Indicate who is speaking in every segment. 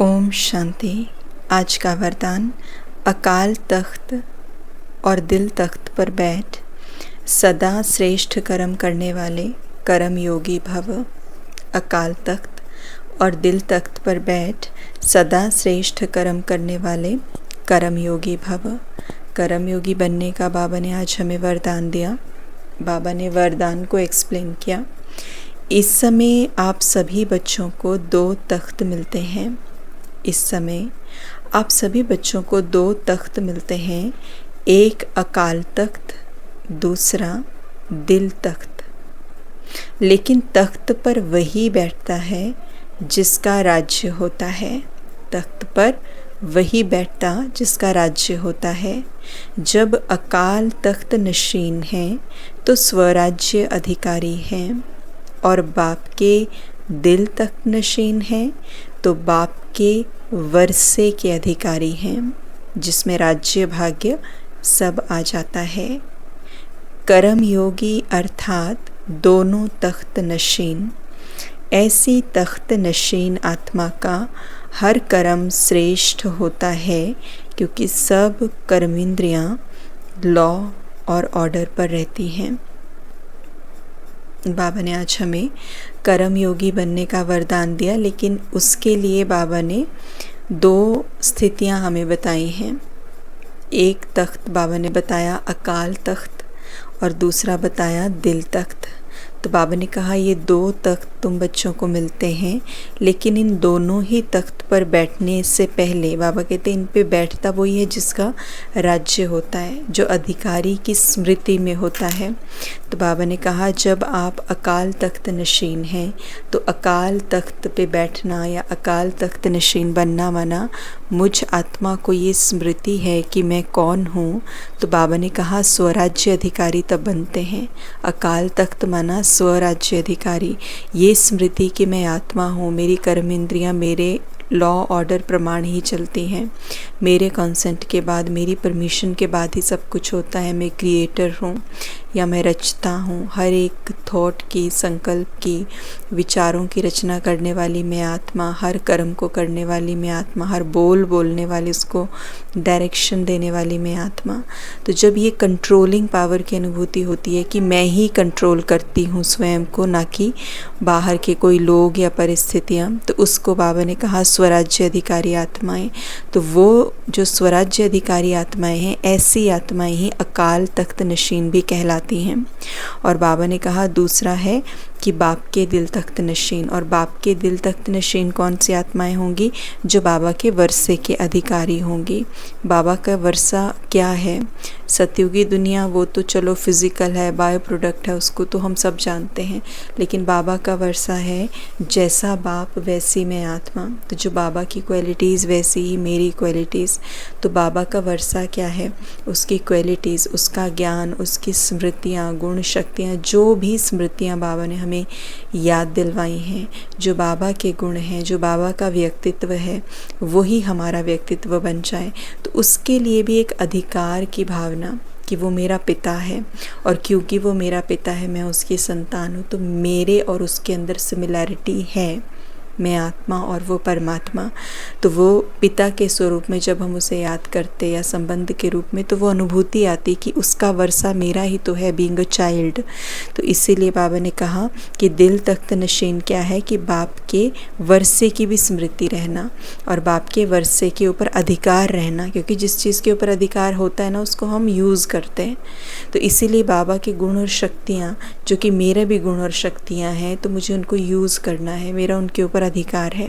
Speaker 1: ओम शांति। आज का वरदान, अकाल तख्त और दिल तख्त पर बैठ सदा श्रेष्ठ कर्म करने वाले कर्म योगी भव। अकाल तख्त और दिल तख्त पर बैठ सदा श्रेष्ठ कर्म करने वाले कर्म योगी भव। कर्म योगी बनने का बाबा ने आज हमें वरदान दिया। बाबा ने वरदान को एक्सप्लेन किया। इस समय आप सभी बच्चों को 2 तख्त मिलते हैं। इस समय आप सभी बच्चों को 2 तख्त मिलते हैं, एक अकाल तख्त, दूसरा दिल तख्त। लेकिन तख्त पर वही बैठता है जिसका राज्य होता है। तख्त पर वही बैठता जिसका राज्य होता है। जब अकाल तख्त नशीन है तो स्वराज्य अधिकारी हैं, और बाप के दिल तख्त नशीन है तो बाप के वर्षे के अधिकारी हैं, जिसमें राज्य भाग्य सब आ जाता है। कर्म योगी अर्थात दोनों तख्त नशीन। ऐसी तख्त नशीन आत्मा का हर कर्म श्रेष्ठ होता है, क्योंकि सब कर्मेंद्रियां लॉ और ऑर्डर पर रहती हैं। बाबा ने आज हमें कर्म योगी बनने का वरदान दिया, लेकिन उसके लिए बाबा ने 2 स्थितियां हमें बताई हैं। एक तख्त बाबा ने बताया अकाल तख्त, और दूसरा बताया दिल तख्त। तो बाबा ने कहा ये 2 तख्त तुम बच्चों को मिलते हैं, लेकिन इन दोनों ही तख्त पर बैठने से पहले बाबा कहते हैं इन पे बैठता वही है जिसका राज्य होता है, जो अधिकारी की स्मृति में होता है। तो बाबा ने कहा जब आप अकाल तख्त नशीन हैं तो अकाल तख्त पे बैठना या अकाल तख्त नशीन बनना माना मुझ आत्मा को ये स्मृति है कि मैं कौन हूँ। तो बाबा ने कहा स्वराज्य अधिकारी तब बनते हैं। अकाल तख्त माना स्वराज्य अधिकारी, ये स्मृति कि मैं आत्मा हूँ, मेरी कर्मेंद्रियाँ मेरे लॉ ऑर्डर प्रमाण ही चलती हैं, मेरे कंसेंट के बाद, मेरी परमिशन के बाद ही सब कुछ होता है। मैं क्रिएटर हूँ या मैं रचता हूँ। हर एक थॉट की, संकल्प की, विचारों की रचना करने वाली मैं आत्मा, हर कर्म को करने वाली मैं आत्मा, हर बोलने वाली उसको डायरेक्शन देने वाली मैं आत्मा। तो जब ये कंट्रोलिंग पावर की अनुभूति होती है कि मैं ही कंट्रोल करती हूँ स्वयं को, ना कि बाहर के कोई लोग या परिस्थितियाँ, तो उसको बाबा ने कहा स्वराज्य अधिकारी आत्माएं। तो वो जो स्वराज्य अधिकारी आत्माएं हैं, ऐसी आत्माएं ही अकाल तख्त नशीन भी कहलाती हैं। और बाबा ने कहा दूसरा है कि बाप के दिल तख्त नशीन। और बाप के दिल तख्त नशीन कौन सी आत्माएं होंगी? जो बाबा के वर्षे के अधिकारी होंगी। बाबा का वर्षा क्या है? सतयुगी दुनिया वो तो चलो फिजिकल है, बायो प्रोडक्ट है, उसको तो हम सब जानते हैं। लेकिन बाबा का वर्षा है जैसा बाप वैसी मैं आत्मा। तो जो बाबा की क्वालिटीज़ वैसी ही मेरी क्वालिटीज़। तो बाबा का वर्षा क्या है? उसकी क्वालिटीज़, उसका ज्ञान, उसकी स्मृतियाँ, गुण, शक्तियाँ, जो भी स्मृतियाँ बाबा ने हमें याद दिलवाई हैं, जो बाबा के गुण हैं, जो बाबा का व्यक्तित्व है, वही हमारा व्यक्तित्व बन जाए। तो उसके लिए भी एक अधिकार की भावना कि वो मेरा पिता है, और क्योंकि वो मेरा पिता है मैं उसकी संतान हूँ, तो मेरे और उसके अंदर सिमिलैरिटी है, मैं आत्मा और वो परमात्मा। तो वो पिता के स्वरूप में जब हम उसे याद करते या संबंध के रूप में, तो वो अनुभूति आती कि उसका वर्षा मेरा ही तो है, बीइंग अ चाइल्ड। तो इसीलिए बाबा ने कहा कि दिल तख्त नशीन क्या है? कि बाप के वर्षे की भी स्मृति रहना और बाप के वर्षे के ऊपर अधिकार रहना, क्योंकि जिस चीज़ के ऊपर अधिकार होता है ना, उसको हम यूज़ करते हैं। तो इसीलिए बाबा के गुण और शक्तियाँ, जो कि मेरे भी गुण और शक्तियाँ हैं, तो मुझे उनको यूज़ करना है, मेरा उनके ऊपर अधिकार है।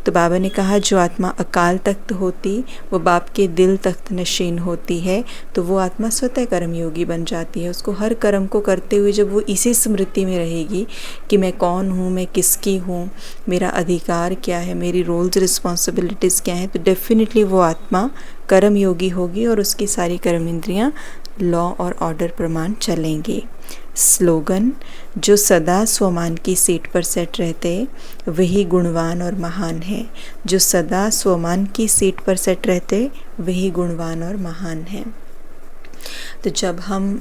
Speaker 1: तो बाबा ने कहा जो आत्मा अकाल तख्त होती, वो बाप के दिल तख्त नशीन होती है, तो वो आत्मा स्वतः कर्मयोगी बन जाती है। उसको हर कर्म को करते हुए जब वो इसी स्मृति में रहेगी कि मैं कौन हूँ, मैं किसकी हूँ, मेरा अधिकार क्या है, मेरी रोल्स रिस्पॉन्सिबिलिटीज़ क्या हैं, तो डेफिनेटली वो आत्मा कर्मयोगी होगी और उसकी सारी कर्मेंद्रियाँ लॉ और ऑर्डर प्रमाण चलेंगी। स्लोगन, जो सदा स्वमान की सीट पर सेट रहते वही गुणवान और महान है। जो सदा स्वमान की सीट पर सेट रहते वही गुणवान और महान है। तो जब हम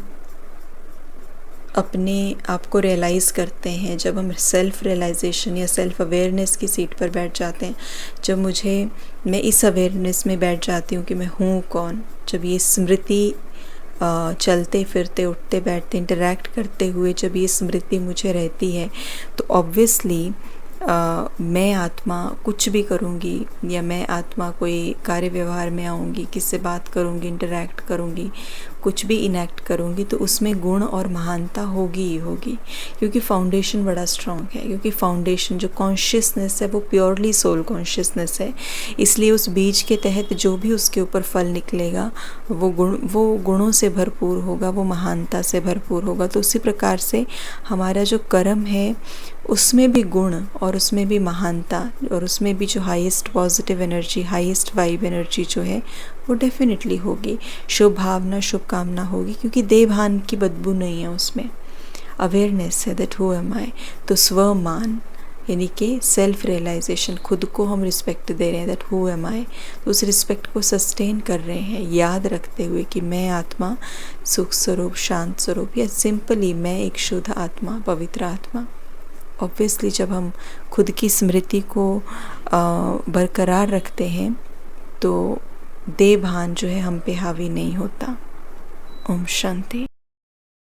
Speaker 1: अपने आप को रियलाइज़ करते हैं, जब हम सेल्फ़ रियलाइजेशन या सेल्फ़ अवेयरनेस की सीट पर बैठ जाते हैं, जब मैं इस अवेयरनेस में बैठ जाती हूँ कि मैं हूँ कौन, जब ये स्मृति चलते फिरते उठते बैठते इंटरैक्ट करते हुए जब ये स्मृति मुझे रहती है, तो ऑब्वियसली मैं आत्मा कुछ भी करूँगी या मैं आत्मा कोई कार्य व्यवहार में आऊँगी, किससे बात करूँगी, इंटरैक्ट करूँगी, कुछ भी इनेक्ट करूँगी, तो उसमें गुण और महानता होगी ही होगी, क्योंकि फाउंडेशन बड़ा स्ट्रॉन्ग है। क्योंकि फाउंडेशन जो कॉन्शियसनेस है वो प्योरली सोल कॉन्शियसनेस है, इसलिए उस बीज के तहत जो भी उसके ऊपर फल निकलेगा वो गुणों से भरपूर होगा, वो महानता से भरपूर होगा। तो उसी प्रकार से हमारा जो कर्म है उसमें भी गुण और उसमें भी महानता और उसमें भी जो highest positive energy, highest vibe energy जो है वो डेफिनेटली होगी। शुभ भावना, शुभकामना होगी, क्योंकि देवभान की बदबू नहीं है उसमें। अवेयरनेस है दैट हु एम आई। तो स्वमान यानी कि सेल्फ रियलाइजेशन, खुद को हम रिस्पेक्ट दे रहे हैं दैट हु एम आई। तो उस रिस्पेक्ट को सस्टेन कर रहे हैं याद रखते हुए कि मैं आत्मा सुख स्वरूप, शांत स्वरूप, या सिंपली मैं एक शुद्ध आत्मा, पवित्र आत्मा। ऑब्वियसली जब हम खुद की स्मृति को बरकरार रखते हैं तो देवभान जो है हम पे हावी नहीं होता। ओम शांति।